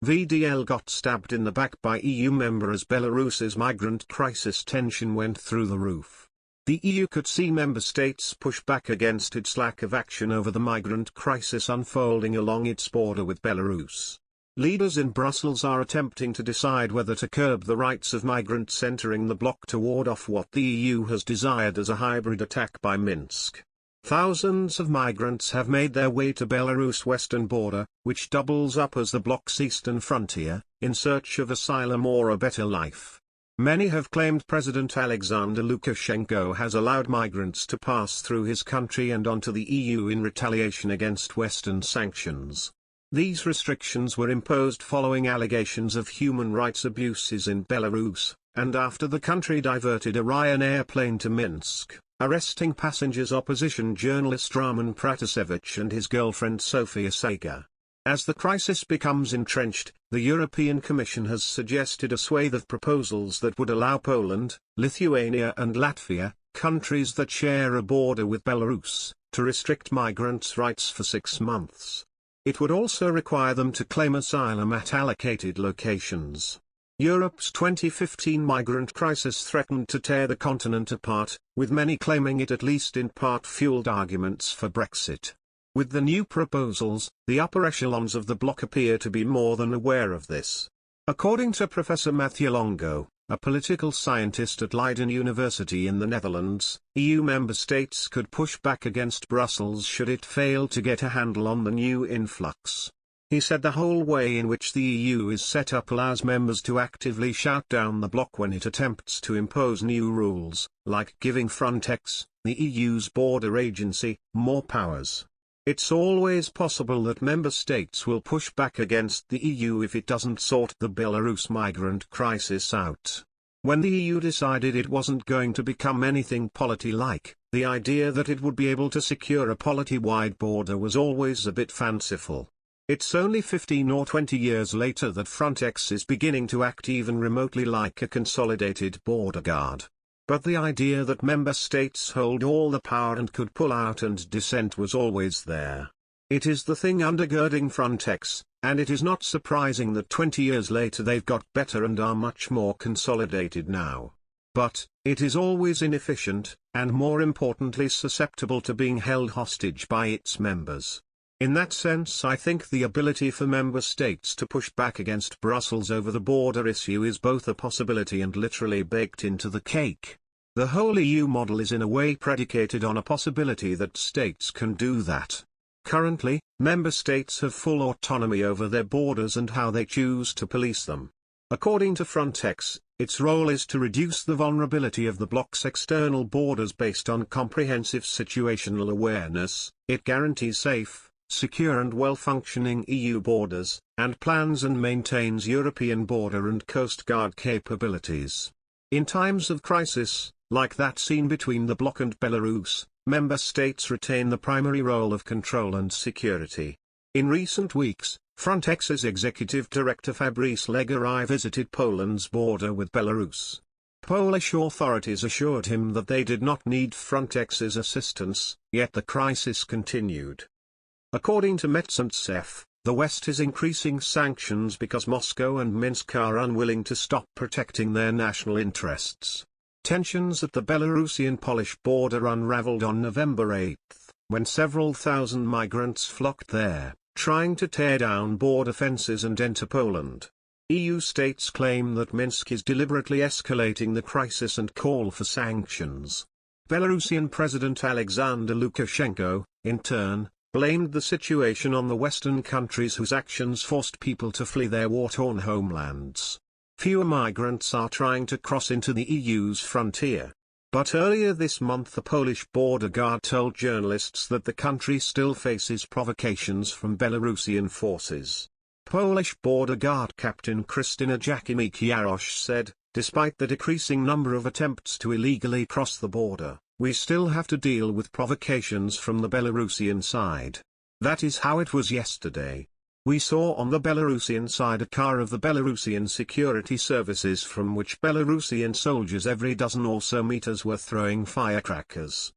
VDL got stabbed in the back by EU member as Belarus's migrant crisis tension went through the roof. The EU could see member states push back against its lack of action over the migrant crisis unfolding along its border with Belarus. Leaders in Brussels are attempting to decide whether to curb the rights of migrants entering the bloc to ward off what the EU has desired as a hybrid attack by Minsk. Thousands of migrants have made their way to Belarus' western border, which doubles up as the bloc's eastern frontier, in search of asylum or a better life. Many have claimed President Alexander Lukashenko has allowed migrants to pass through his country and onto the EU in retaliation against Western sanctions. These restrictions were imposed following allegations of human rights abuses in Belarus, and after the country diverted a Ryanair plane to Minsk, arresting passengers opposition journalist Roman Pratasevich and his girlfriend Sofia Saga. As the crisis becomes entrenched, the European Commission has suggested a swathe of proposals that would allow Poland, Lithuania and Latvia, countries that share a border with Belarus, to restrict migrants' rights for 6 months. It would also require them to claim asylum at allocated locations. Europe's 2015 migrant crisis threatened to tear the continent apart, with many claiming it at least in part fueled arguments for Brexit. With the new proposals, the upper echelons of the bloc appear to be more than aware of this. According to Professor Matthew Longo, a political scientist at Leiden University in the Netherlands, EU member states could push back against Brussels should it fail to get a handle on the new influx. He said the whole way in which the EU is set up allows members to actively shout down the bloc when it attempts to impose new rules, like giving Frontex, the EU's border agency, more powers. It's always possible that member states will push back against the EU if it doesn't sort the Belarus migrant crisis out. When the EU decided it wasn't going to become anything polity-like, the idea that it would be able to secure a polity-wide border was always a bit fanciful. It's only 15 or 20 years later that Frontex is beginning to act even remotely like a consolidated border guard. But the idea that member states hold all the power and could pull out and dissent was always there. It is the thing undergirding Frontex, and it is not surprising that 20 years later they've got better and are much more consolidated now. But, it is always inefficient, and more importantly susceptible to being held hostage by its members. In that sense, I think the ability for member states to push back against Brussels over the border issue is both a possibility and literally baked into the cake. The whole EU model is in a way predicated on a possibility that states can do that. Currently, member states have full autonomy over their borders and how they choose to police them. According to Frontex, its role is to reduce the vulnerability of the bloc's external borders based on comprehensive situational awareness. It guarantees safe, secure and well-functioning EU borders, and plans and maintains European border and coast guard capabilities. In times of crisis, like that seen between the bloc and Belarus, member states retain the primary role of control and security. In recent weeks, Frontex's executive director Fabrice Leggeri visited Poland's border with Belarus. Polish authorities assured him that they did not need Frontex's assistance, yet the crisis continued. According to Metsantsef, the West is increasing sanctions because Moscow and Minsk are unwilling to stop protecting their national interests. Tensions at the Belarusian-Polish border unraveled on November 8, when several thousand migrants flocked there, trying to tear down border fences and enter Poland. EU states claim that Minsk is deliberately escalating the crisis and call for sanctions. Belarusian President Alexander Lukashenko, in turn, blamed the situation on the Western countries whose actions forced people to flee their war-torn homelands. Fewer migrants are trying to cross into the EU's frontier. But earlier this month a Polish border guard told journalists that the country still faces provocations from Belarusian forces. Polish border guard Captain Krystyna Jakimiuk said, "Despite the decreasing number of attempts to illegally cross the border, we still have to deal with provocations from the Belarusian side. That is how it was yesterday. We saw on the Belarusian side a car of the Belarusian security services from which Belarusian soldiers every dozen or so meters were throwing firecrackers.